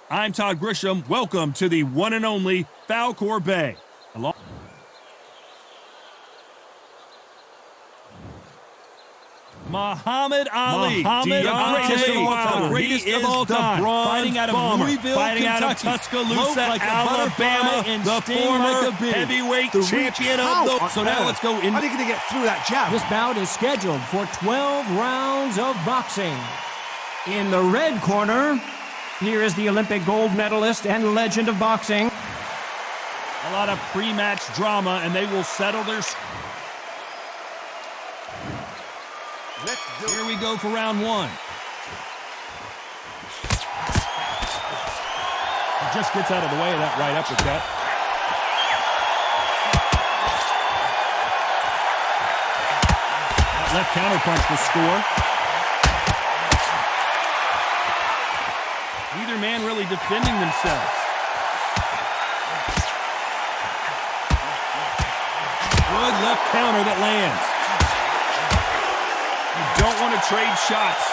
I'm Todd Grisham. Welcome to the one and only Falcor Bay. Muhammad Ali, the greatest of all time, fighting out of Louisville, fighting out of Tuscaloosa, like Alabama, the former heavyweight champion of the... So now let's go in. How are you going to get through that jab? This bout is scheduled for 12 rounds of boxing. In the red corner, here is the Olympic gold medalist and legend of boxing. A lot of pre-match drama, and they will settle their... Here we go for round one. He just gets out of the way of that right uppercut. That left counterpunch will score. Neither man really defending themselves. Good left counter that lands. You don't want to trade shots.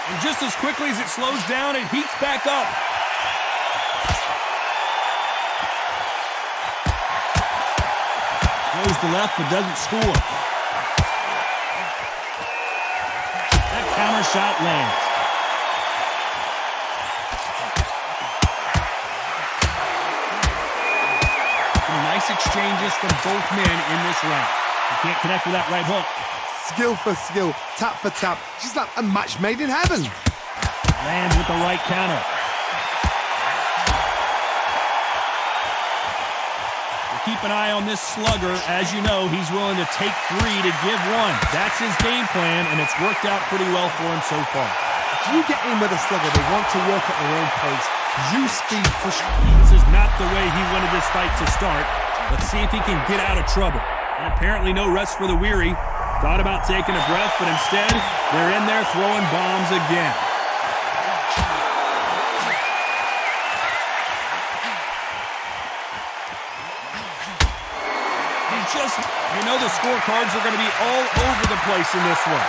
And just as quickly as it slows down, it heats back up. Goes to left but doesn't score. That counter shot lands. Nice exchanges from both men in this round. You can't connect with that right hook. Skill for skill, tap for tap. Just like a match made in heaven. Lands with the right counter. We'll keep an eye on this slugger. As you know, he's willing to take three to give one. That's his game plan, and it's worked out pretty well for him so far. If you get in with a slugger, they want to work at their own pace. Use speed, push. This is not the way he wanted this fight to start. Let's see if he can get out of trouble. And apparently no rest for the weary. Thought about taking a breath, but instead, they're in there throwing bombs again. You know the scorecards are going to be all over the place in this one.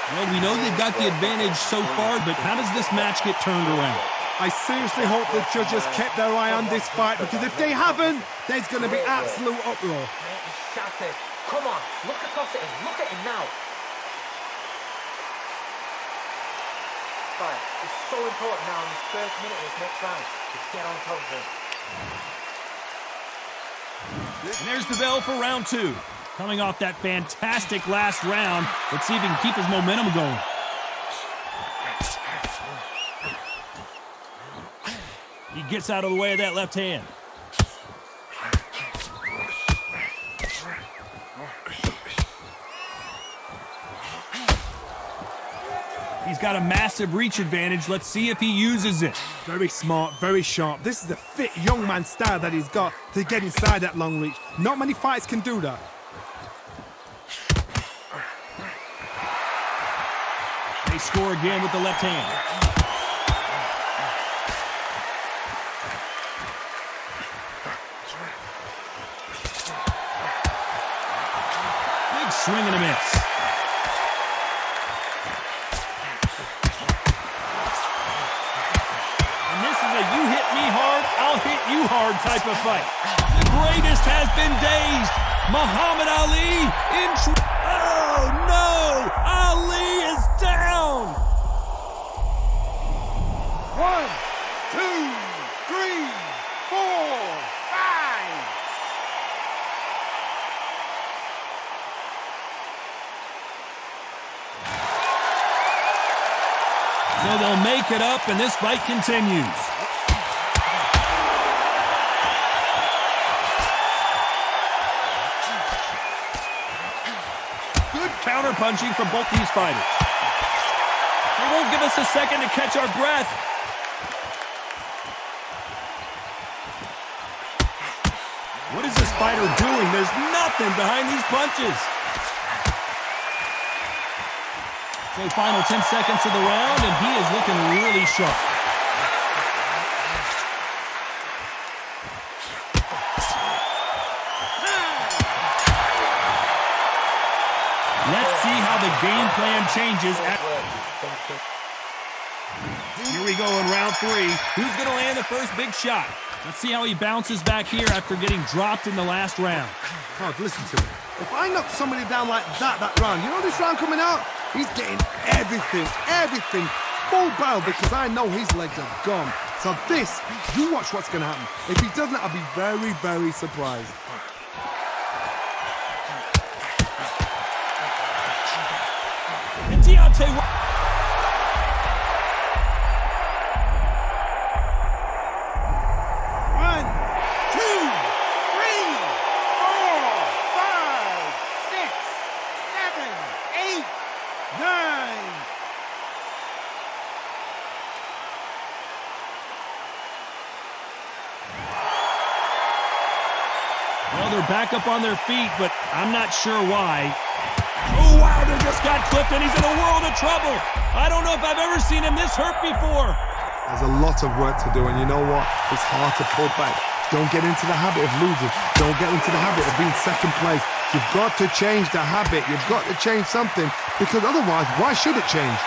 Well, we know they've got the advantage so far, but how does this match get turned around? I seriously hope the judges kept their eye on this fight, because if they haven't, there's going to be absolute uproar. Shattered. Come on, look across at him. Look at him now. Right, it's so important now in this first minute of this next round to get on top of him. And there's the bell for round two. Coming off that fantastic last round, let's see if he can keep his momentum going. He gets out of the way of that left hand. He's got a massive reach advantage. Let's see if he uses it. Very smart, very sharp. This is a fit young man style that he's got to get inside that long reach. Not many fights can do that. They score again with the left hand. Big swing and a miss. And this is a you hit me hard, I'll hit you hard type of fight. The greatest has been dazed. Muhammad Ali in oh no! Ali is down! 1, 2, 3, 4, 5. So they'll make it up, and this fight continues. Good counter-punching from both these fighters. They won't give us a second to catch our breath. What is this fighter doing? There's nothing behind these punches. So final 10 seconds of the round, and he is looking really sharp. Let's see how the game plan changes. Here we go in round 3. Who's going to land the first big shot? Let's see how he bounces back here after getting dropped in the last round. Oh, listen to me. If I knock somebody down like that round, you know this round coming out? He's getting everything, full barrel, because I know his legs are gone. So this, you watch what's going to happen. If he doesn't, I'll be very, very surprised. And Deontay... Well, they're back up on their feet, but I'm not sure why. Oh, wow, they just got clipped, and he's in a world of trouble. I don't know if I've ever seen him this hurt before. There's a lot of work to do, and you know what? It's hard to pull back. Don't get into the habit of losing. Don't get into the habit of being second place. You've got to change the habit. You've got to change something, because otherwise, why should it change?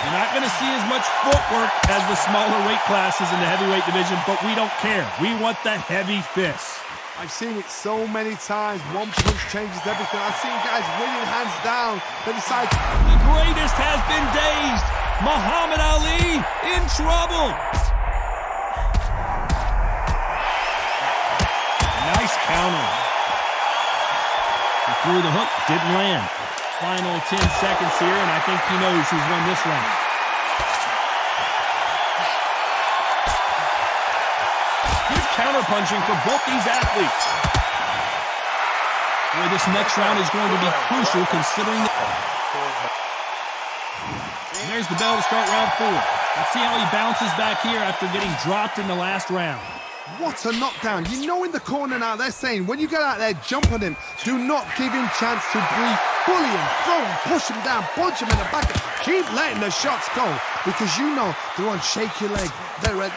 You're not going to see as much footwork as the smaller weight classes in the heavyweight division, but we don't care. We want the heavy fists. I've seen it so many times. One punch changes everything. I've seen guys winning hands down. They decide... The greatest has been dazed. Muhammad Ali in trouble. Nice counter. He threw the hook, didn't land. Final 10 seconds here, and I think he knows who's won this round. Good counter-punching for both these athletes. Boy, this next round is going to be crucial considering the... And there's the bell to start round 4. Let's see how he bounces back here after getting dropped in the last round. What a knockdown. You know in the corner now, they're saying, when you get out there, jump on him. Do not give him chance to breathe. Bully him, throw him, push him down, punch him in the back. Keep letting the shots go, because you know they're on shaky leg. They're a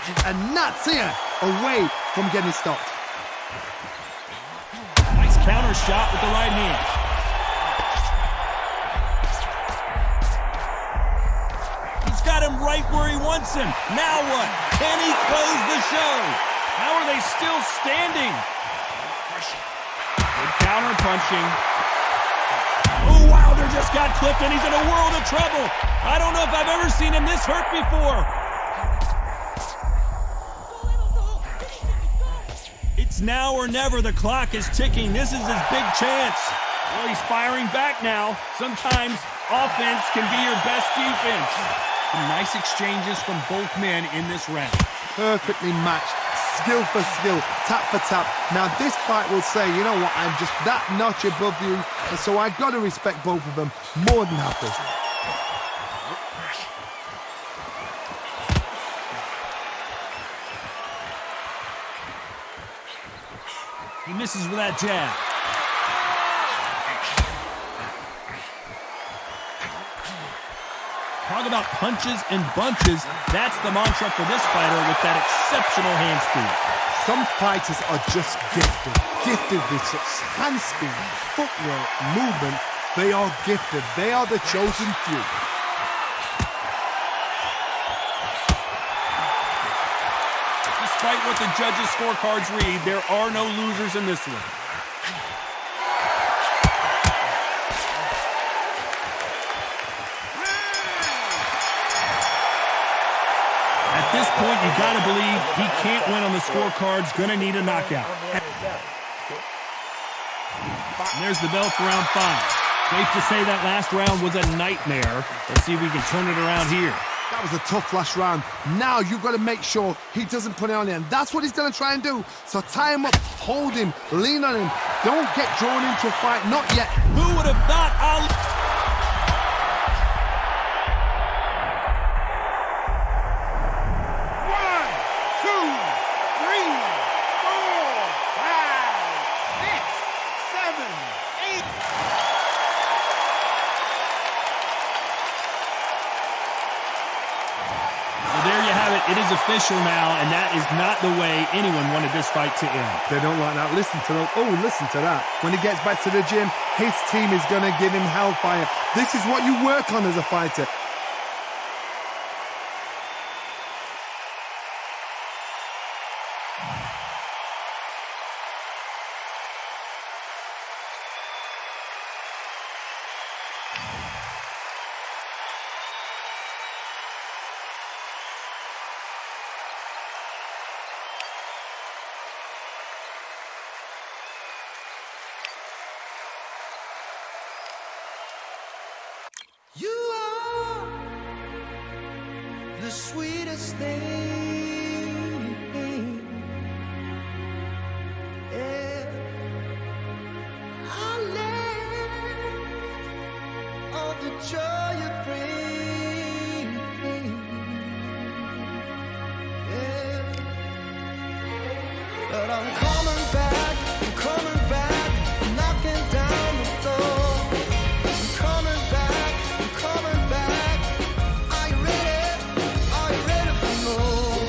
gnat's ear away from getting stopped. Nice counter shot with the right hand. He's got him right where he wants him. Now what? Can he close the show? How are they still standing? Good counter punching. Oh, wow, they just got clipped, and he's in a world of trouble. I don't know if I've ever seen him this hurt before. It's now or never. The clock is ticking. This is his big chance. Well, he's firing back now. Sometimes offense can be your best defense. Some nice exchanges from both men in this round. Perfectly matched. Skill for skill, tap for tap. Now this fight will say, you know what, I'm just that notch above you, and so I got to respect both of them more than happy. He misses with that jab. Talk about punches and bunches. That's the mantra for this fighter with that exceptional hand speed. Some fighters are just gifted with such hand speed, footwork, movement. They are gifted. They are the chosen few. Despite what the judges' scorecards read, there are no losers in this one. At this point, you got to believe he can't win on the scorecards. Gonna need a knockout. And there's the bell for round 5. Safe to say that last round was a nightmare. Let's see if we can turn it around here. That was a tough last round. Now you've got to make sure he doesn't put it on him. That's what he's going to try and do. So tie him up, hold him, lean on him. Don't get drawn into a fight. Not yet. Who would have thought Ali... it is official now, and that is not the way anyone wanted this fight to end. They don't like that. Listen to them. Oh, listen to that. When he gets back to the gym, his team is going to give him hellfire. This is what you work on as a fighter. You are the sweetest thing. Yeah. I live all the joy you bring. Yeah. But I'm coming back, knocking down the door. Coming back. Are you ready for more?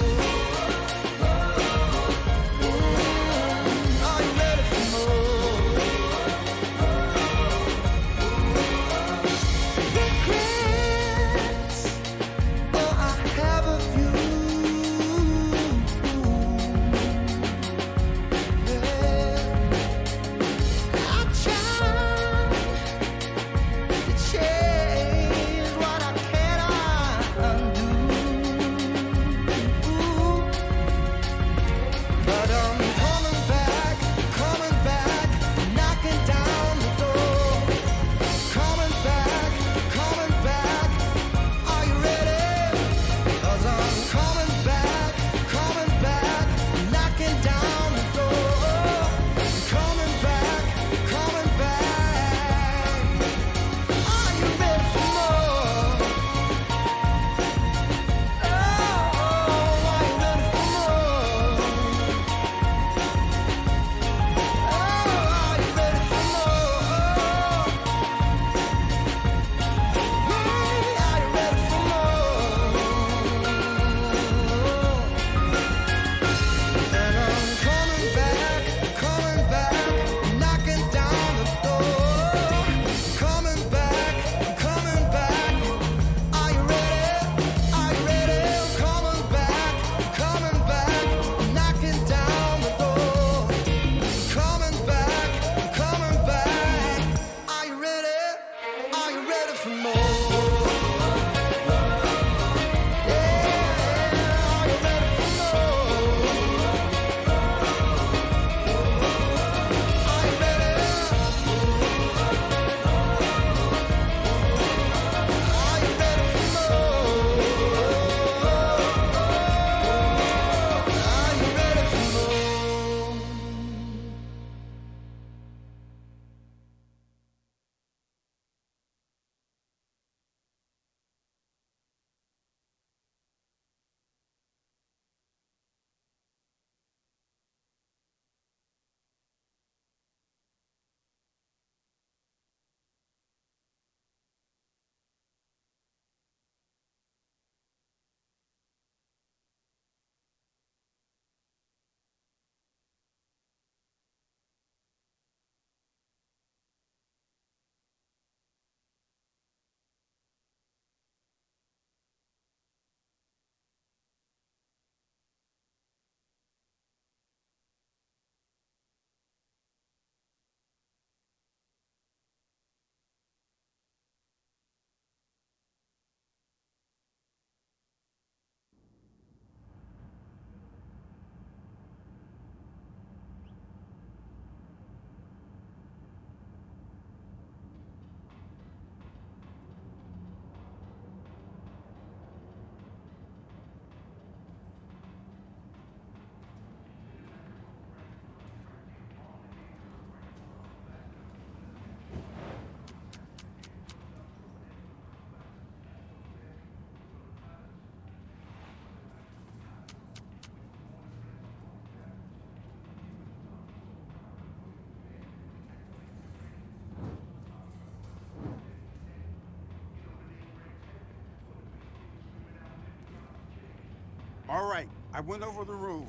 All right, I went over the rules.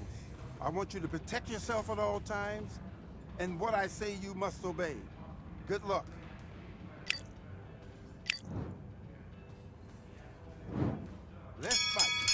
I want you to protect yourself at all times, and what I say you must obey. Good luck. Let's fight.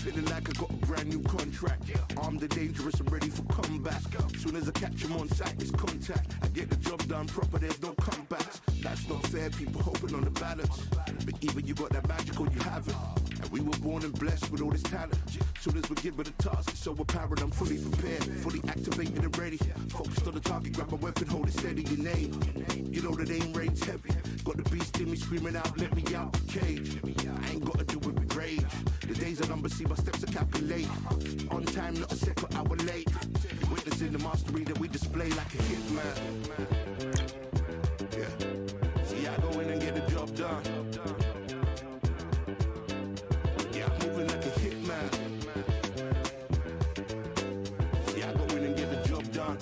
Feeling like I got a brand new contract. Armed and dangerous and ready for comeback. Soon as I catch him on sight, it's contact. I get the job done proper, there's no comebacks. That's not fair, people hoping on the balance. But either you got that magic or you haven't. And we were born and blessed with all this talent. Soon as we give it a task, it's so apparent I'm fully prepared, fully activated and ready. Focused on the target, grab my weapon, hold it steady, your name. You know that aim rate's heavy. Got the beast in me screaming out, let me out the cage. I ain't gotta do it with rage. The days are numbered, see my steps are calculate. On time, not a second hour late. You're witnessing the mastery that we display like a hitman. Yeah. See, I go in and get the job done. Yeah, I'm moving like a hitman. See, I go in and get the job done.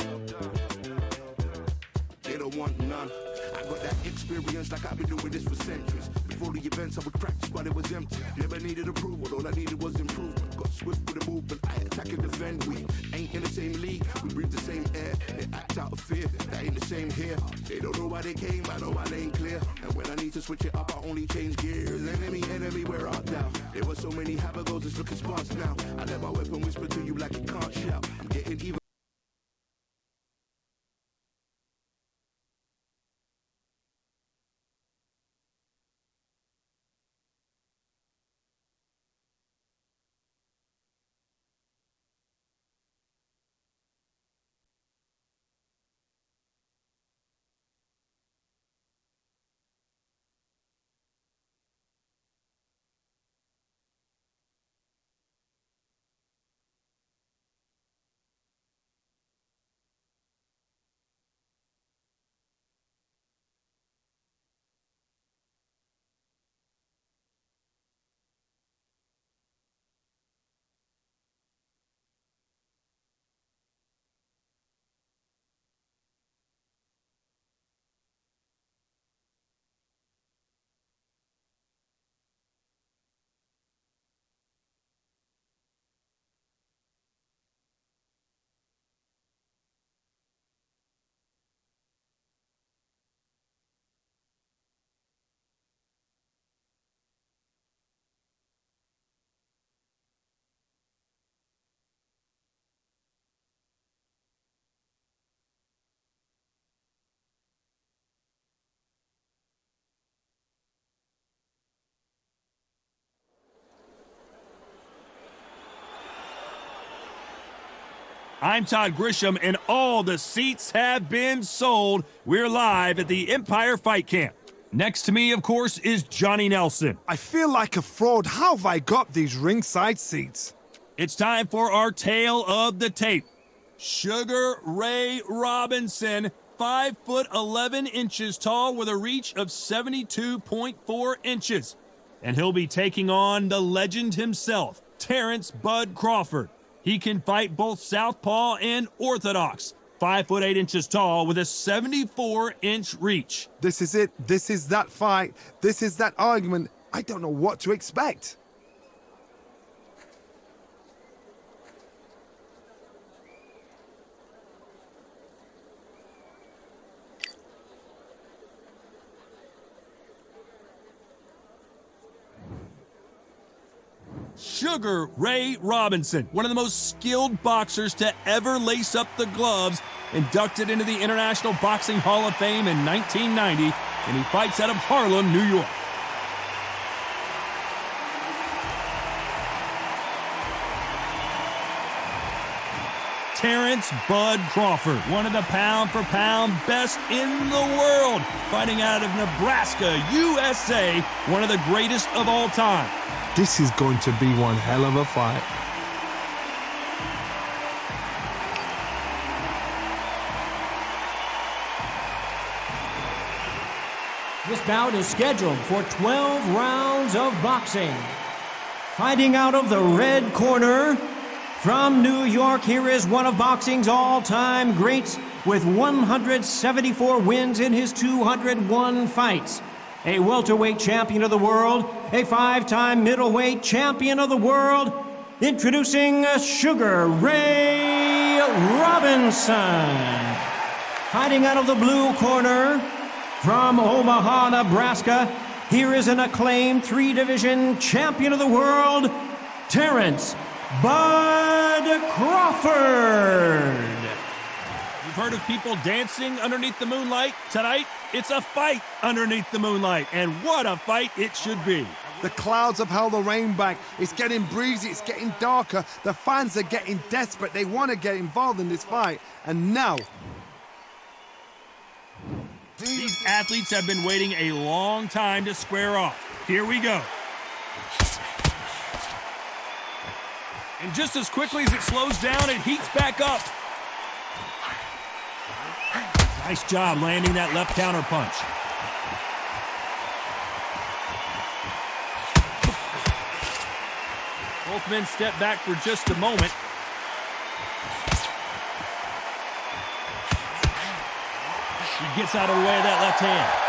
They don't want none. I got that experience like I've been doing this for centuries. Before the events I would practice but it was empty. Never needed approval, all I needed was improvement. Got swift with the movement, I attack and defend. We ain't in the same league, we breathe the same air. They act out of fear, that ain't the same here. They don't know why they came, I know my lane clear. And when I need to switch it up, I only change gears. Enemy, where art thou? There were so many habagos, it's looking sparse now. I let my weapon whisper to you like it can't shout. I'm getting even. I'm Todd Grisham, and all the seats have been sold. We're live at the Empire Fight Camp. Next to me, of course, is Johnny Nelson. I feel like a fraud. How have I got these ringside seats? It's time for our tale of the tape. Sugar Ray Robinson, 5 foot 11 inches tall with a reach of 72.4 inches. And he'll be taking on the legend himself, Terrence Bud Crawford. He can fight both southpaw and orthodox. 5 foot 8 inches tall with a 74-inch reach. This is it. This is that fight. This is that argument. I don't know what to expect. Sugar Ray Robinson, one of the most skilled boxers to ever lace up the gloves, inducted into the International Boxing Hall of Fame in 1990, and he fights out of Harlem, New York. Terrence Bud Crawford, one of the pound-for-pound best in the world, fighting out of Nebraska, USA, one of the greatest of all time. This is going to be one hell of a fight. This bout is scheduled for 12 rounds of boxing. Fighting out of the red corner, from New York, here is one of boxing's all-time greats with 174 wins in his 201 fights. A welterweight champion of the world, a 5-time middleweight champion of the world, introducing Sugar Ray Robinson. Fighting out of the blue corner, from Omaha, Nebraska, here is an acclaimed 3-division champion of the world, Terrence Bud Crawford. You've heard of people dancing underneath the moonlight? Tonight, it's a fight underneath the moonlight, and what a fight it should be. The clouds have held the rain back. It's getting breezy, it's getting darker. The fans are getting desperate. They want to get involved in this fight. And now, these athletes have been waiting a long time to square off. Here we go. And just as quickly as it slows down, it heats back up. Nice job landing that left counter punch. Both men step back for just a moment. He gets out of the way of that left hand.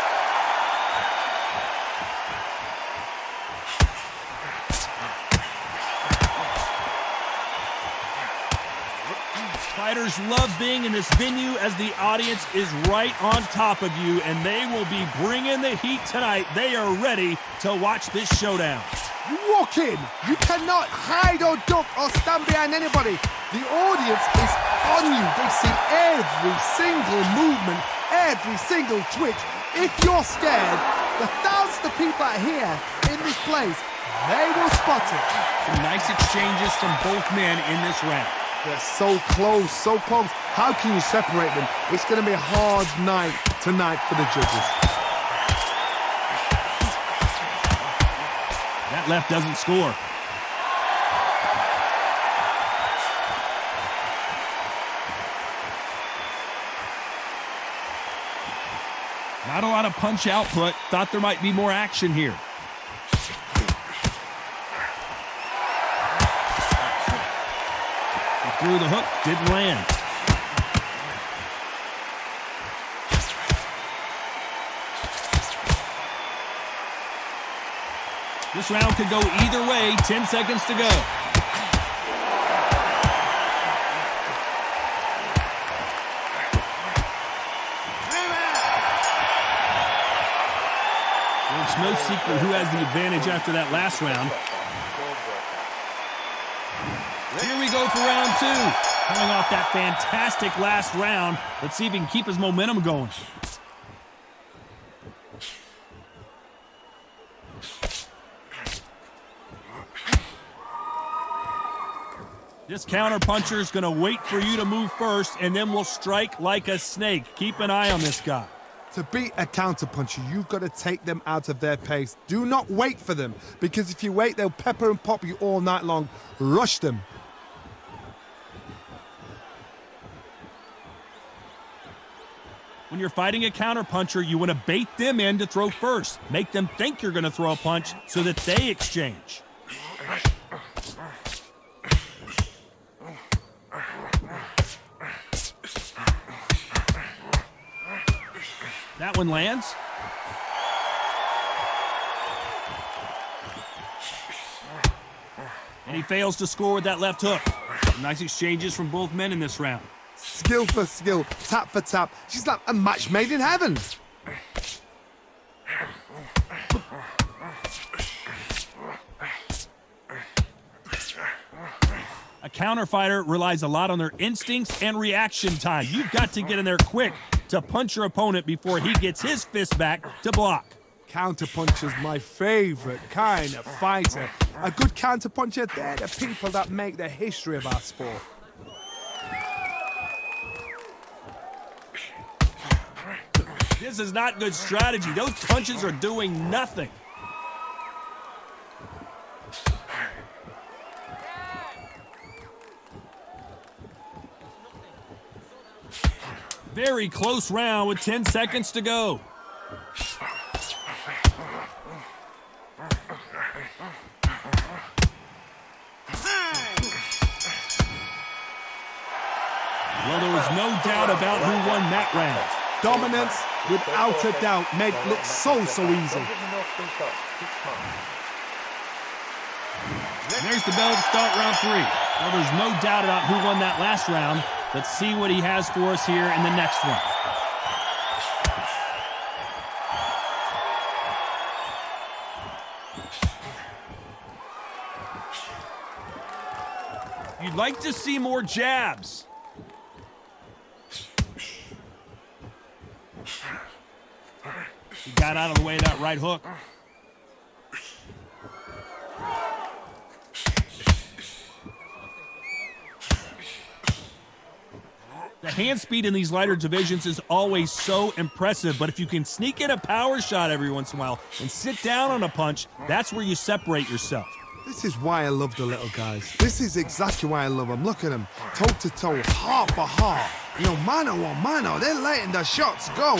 Fighters love being in this venue as the audience is right on top of you, and they will be bringing the heat tonight. They are ready to watch this showdown. you walk in, you cannot hide or duck or stand behind anybody. The audience is on you. They see every single movement, every single twitch. If you're scared, the thousands of people out here in this place, they will spot it. Some nice exchanges from both men in this round. They're so close, so close. How can you separate them? It's going to be a hard night tonight for the judges. That left doesn't score. Not a lot of punch output. Thought there might be more action here. He threw the hook, didn't land. This round could go either way. 10 seconds to go. It's no secret who has the advantage after that last round. Here we go for round two. Coming off that fantastic last round. Let's see if he can keep his momentum going. This counterpuncher is going to wait for you to move first, and then will strike like a snake. Keep an eye on this guy. To beat a counterpuncher, you've got to take them out of their pace. Do not wait for them, because if you wait, they'll pepper and pop you all night long. Rush them. When you're fighting a counterpuncher, you want to bait them in to throw first. Make them think you're going to throw a punch so that they exchange. That one lands. And he fails to score with that left hook. Nice exchanges from both men in this round. Skill for skill, tap for tap. She's like a match made in heaven. A counter fighter relies a lot on their instincts and reaction time. You've got to get in there quick to punch your opponent before he gets his fist back to block. Counterpuncher's my favorite kind of fighter. A good counterpuncher, they're the people that make the history of our sport. This is not good strategy. Those punches are doing nothing. Very close round with 10 seconds to go. Well, there was no doubt about who won that round. Dominance, without a doubt, made it look so easy. There's the bell to start round three. Well, there's no doubt about who won that last round. Let's see what he has for us here in the next one. You'd like to see more jabs. He got out of the way of that right hook. The hand speed in these lighter divisions is always so impressive, but if you can sneak in a power shot every once in a while and sit down on a punch, that's where you separate yourself. This is why I love the little guys. This is exactly why I love them. Look at them, toe to toe, heart for heart. You know, mano a mano, they're letting the shots go.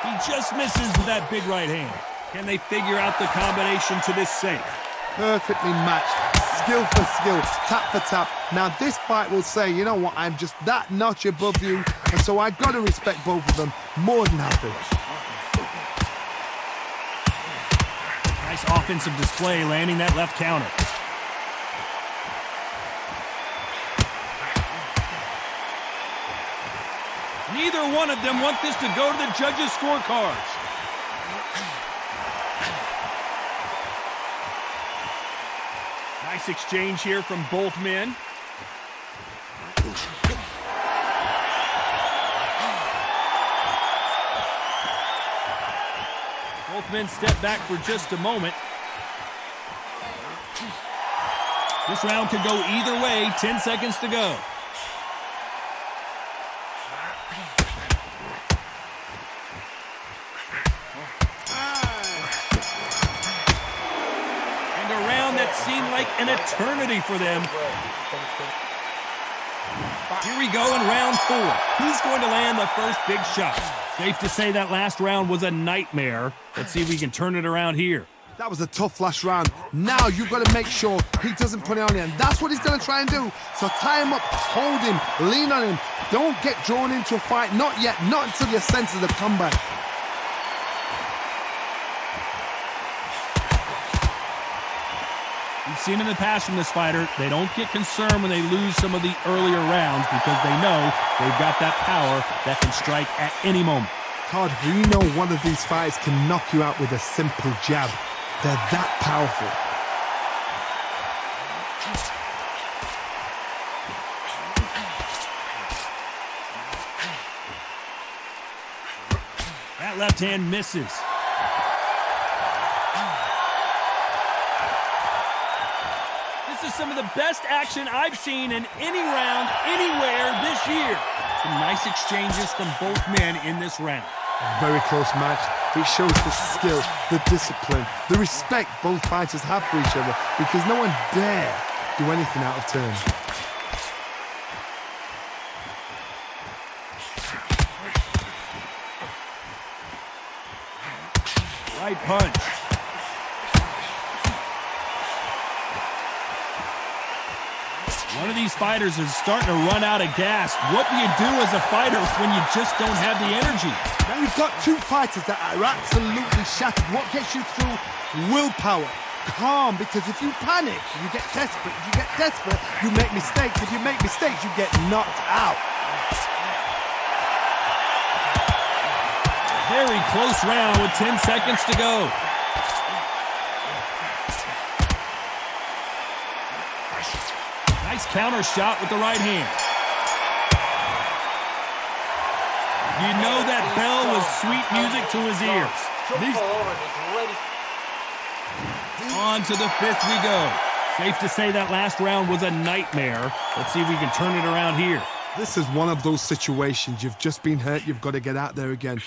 He just misses with that big right hand. Can they figure out the combination to this safe? Perfectly matched, skill for skill, tap for tap. Now this fight will say, you know what, I'm just that notch above you, and so I gotta respect both of them more than happy. Nice offensive display, landing that left counter. Neither one of them want this to go to the judges' scorecards. Nice exchange here from both men. Both men step back for just a moment. This round could go either way. 10 seconds to go. And a round that seemed like an eternity for them. Here we go in round 4. Who's going to land the first big shot? Safe to say that last round was a nightmare. Let's see if we can turn it around here. That was a tough last round. Now you've got to make sure he doesn't put it on you, and that's what he's going to try and do. So tie him up, hold him, lean on him. Don't get drawn into a fight. Not yet. Not until your senses have come back. We've seen in the past from this fighter, they don't get concerned when they lose some of the earlier rounds because they know they've got that power that can strike at any moment. Todd, we know one of these fights can knock you out with a simple jab. They're that powerful. That left hand misses. This is some of the best action I've seen in any round, anywhere this year. Some nice exchanges from both men in this round. A very close match. It shows the skill, the discipline, the respect both fighters have for each other because no one dare do anything out of turn. Right punch. One of these fighters is starting to run out of gas. What do you do as a fighter when you just don't have the energy? Now you've got two fighters that are absolutely shattered. What gets you through? Willpower. Calm, because if you panic, you get desperate. If you get desperate, you make mistakes. If you make mistakes, you get knocked out. Very close round with 10 seconds to go. Nice counter shot with the right hand. You know that bell was sweet music to his ears. On to the 5th we go. Safe to say that last round was a nightmare. Let's see if we can turn it around here. This is one of those situations. You've just been hurt. You've got to get out there again.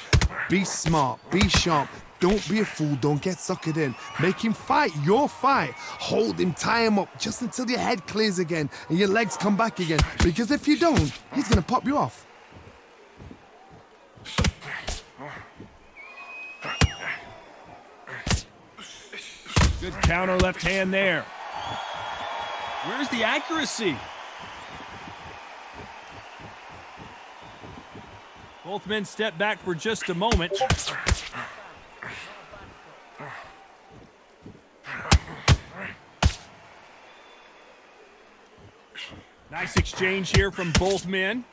Be smart. Be sharp. Don't be a fool. Don't get suckered in. Make him fight your fight. Hold him, tie him up just until your head clears again and your legs come back again. Because if you don't, he's going to pop you off. Good counter left hand there. Where's the accuracy? Both men step back for just a moment. Nice exchange here from both men.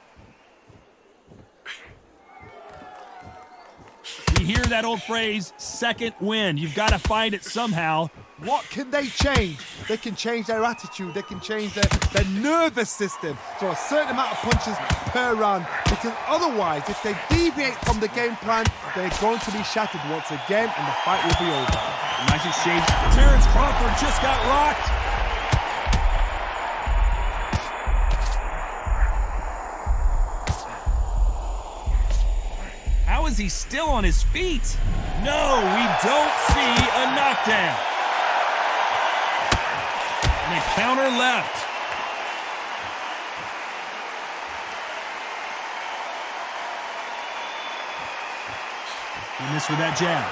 You hear that old phrase, second wind. You've got to find it somehow. What can they change? They can change their attitude. They can change their nervous system. So a certain amount of punches per round. Because otherwise, if they deviate from the game plan, they're going to be shattered once again and the fight will be over. Nice exchange. Terrence Crawford just got rocked. How is he still on his feet? No, we don't see a knockdown. And a counter left. He missed with that jab.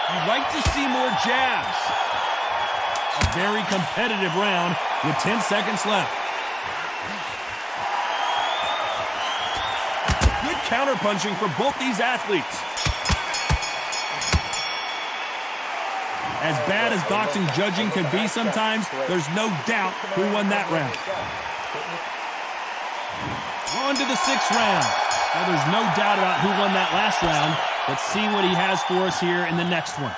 You'd like to see more jabs. A very competitive round with 10 seconds left. Good counterpunching for both these athletes. As bad as boxing judging can be sometimes, there's no doubt who won that round. On to the 6th round. Well, there's no doubt about who won that last round. Let's see what he has for us here in the next one.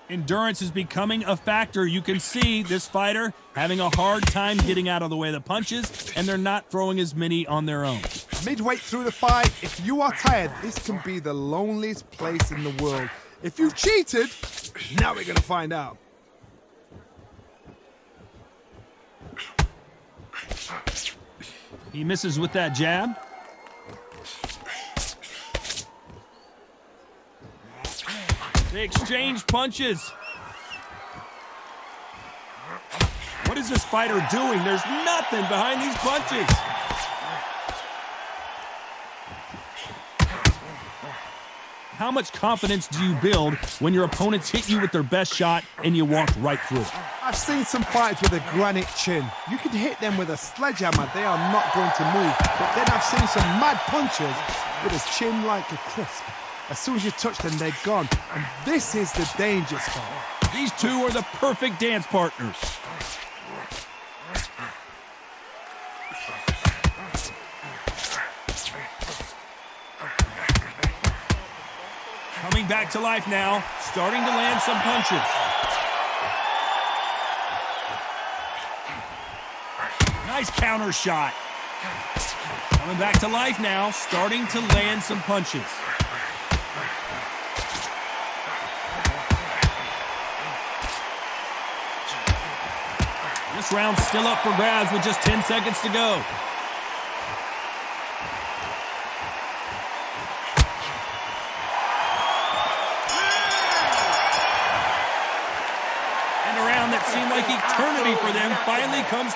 Endurance is becoming a factor. You can see this fighter having a hard time getting out of the way of the punches, and they're not throwing as many on their own. Midway through the fight, if you are tired, this can be the loneliest place in the world. If you've cheated, now we're going to find out. He misses with that jab. They exchange punches. What is this fighter doing? There's nothing behind these punches. How much confidence do you build when your opponents hit you with their best shot and you walk right through it? I've seen some fighters with a granite chin. You can hit them with a sledgehammer, they are not going to move. But then I've seen some mad punchers with a chin like a crisp. As soon as you touch them, they're gone. And this is the danger spot. These two are the perfect dance partners. Coming back to life now, starting to land some punches. Nice counter shot. Coming back to life now, starting to land some punches. This round's still up for grabs with just 10 seconds to go. And a round that seemed like eternity for them finally comes.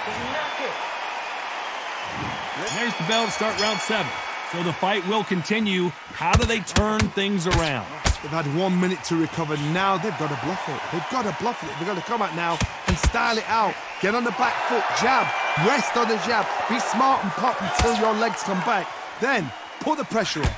There's the bell to start round 7. So the fight will continue. How do they turn things around? They've had 1 minute to recover. Now they've got to bluff it. They've got to bluff it. They've got to come out now and style it out. Get on the back foot, jab, rest on the jab. Be smart and pop until your legs come back. Then put the pressure on.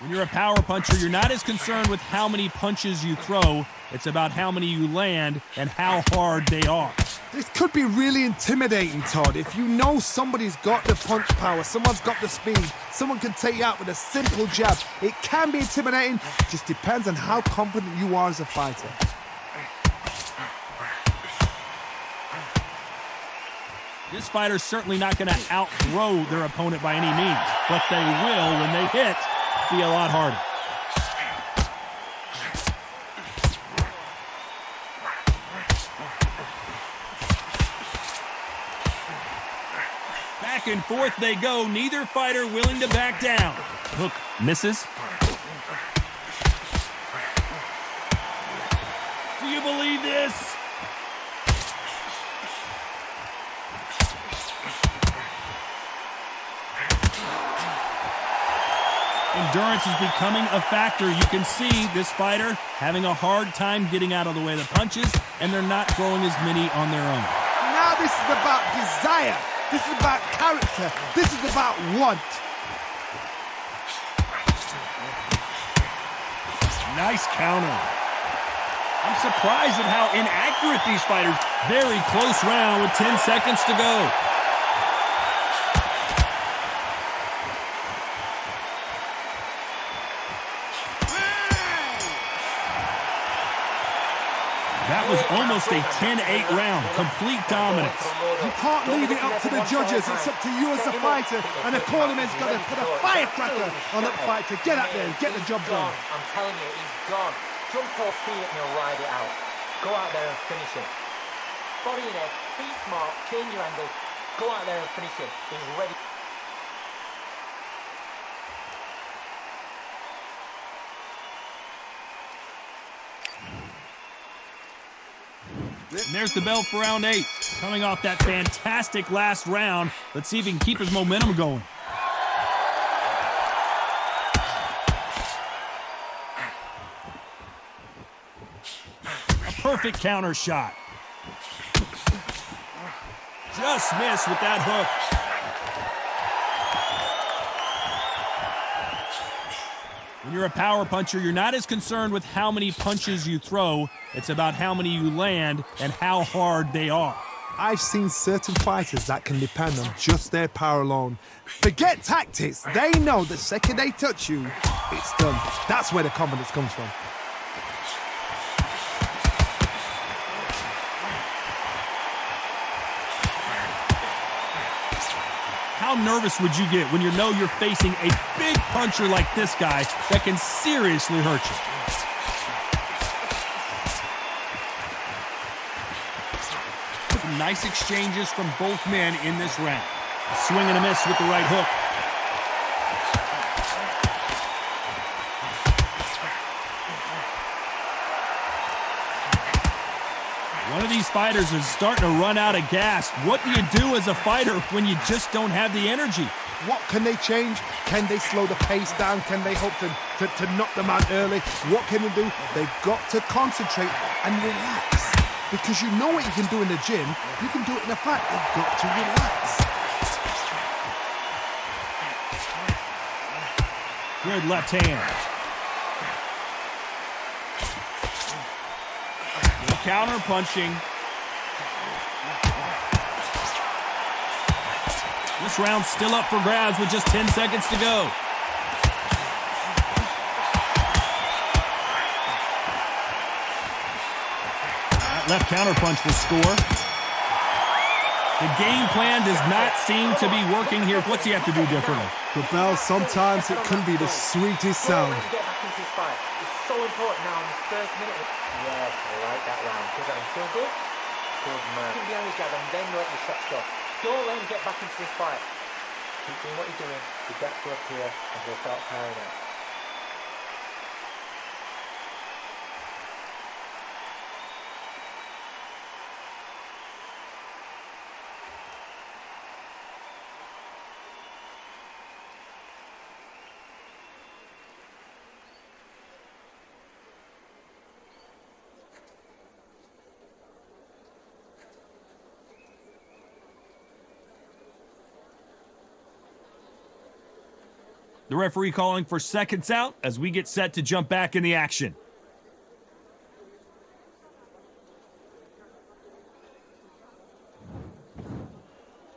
When you're a power puncher, you're not as concerned with how many punches you throw. It's about how many you land and how hard they are. This could be really intimidating, Todd. If you know somebody's got the punch power, someone's got the speed, someone can take you out with a simple jab. It can be intimidating. It just depends on how confident you are as a fighter. This fighter's certainly not going to outthrow their opponent by any means, but they will, when they hit, be a lot harder. Back and forth they go, neither fighter willing to back down. Hook misses. Do you believe this? Endurance is becoming a factor. You can see this fighter having a hard time getting out of the way of the punches, and they're not throwing as many on their own. Now this is about desire. This is about character. This is about want. Nice counter. I'm surprised at how inaccurate these fighters. Very close round with 10 seconds to go. That was almost a 10-8 round. Complete dominance. You can't leave it up to the judges. It's up to you as a fighter. And the cornerman's got to put a firecracker on that fight to get out there and get the job done. I'm telling you, he's gone. Jump or feel it and he'll ride it out. Go out there and finish him. Body in head, be smart, change your angle. Go out there and finish him. He's ready. And there's the bell for round 8. Coming off that fantastic last round, let's see if he can keep his momentum going. A perfect counter shot. Just missed with that hook. When you're a power puncher, you're not as concerned with how many punches you throw. It's about how many you land and how hard they are. I've seen certain fighters that can depend on just their power alone. Forget tactics. They know the second they touch you, it's done. That's where the confidence comes from. How nervous would you get when you know you're facing a big puncher like this guy that can seriously hurt you? Some nice exchanges from both men in this round. A swing and a miss with the right hook. One of these fighters is starting to run out of gas. What do you do as a fighter when you just don't have the energy? What can they change? Can they slow the pace down? Can they hope to knock them out early? What can they do? They've got to concentrate and relax. Because you know what you can do in the gym, you can do it in the fight. They've got to relax. Good left hand. Counter punching. This round's still up for grabs with just 10 seconds to go. That left counter punch will score. The game plan does not seem to be working here. What's he have to do differently? The bell, sometimes it can be the sweetest sound. Get back into this fight. It's so important now in this first minute. Yes, I like that round. Does that feel good? Good man. Keep behind his jab and then let the shots go. Don't let him get back into this fight. Keep doing what you're doing. The depth will appear and he'll start carrying out. The referee calling for seconds out as we get set to jump back in the action.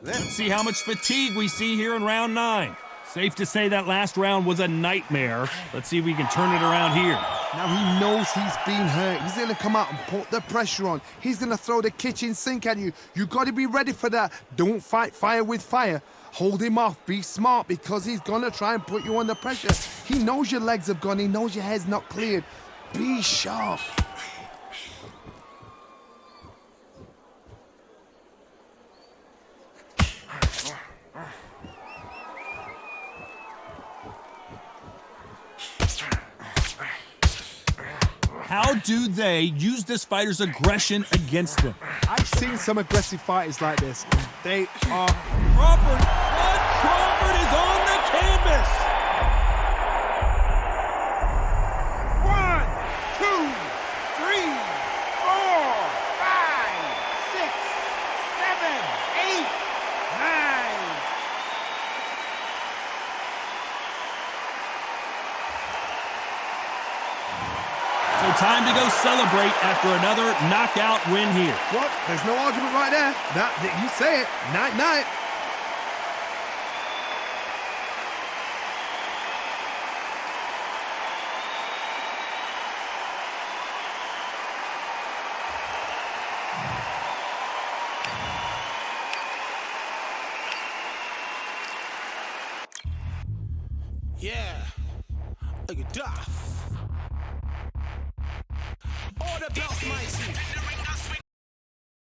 Let's see how much fatigue we see here in round 9. Safe to say that last round was a nightmare. Let's see if we can turn it around here. Now he knows he's been hurt. He's going to come out and put the pressure on. He's going to throw the kitchen sink at you. You got to be ready for that. Don't fight fire with fire. Hold him off. Be smart because he's going to try and put you under pressure. He knows your legs have gone. He knows your head's not cleared. Be sharp. How do they use this fighter's aggression against them? I've seen some aggressive fighters like this. They are... Crawford! Bud Crawford is on the canvas! 1, 2, 3, 4, 5, 6, 7, 8, 9. go celebrate after another knockout win here. Well, there's no argument right there. You say it. Night-night. Yeah, look at Duff. All the belts might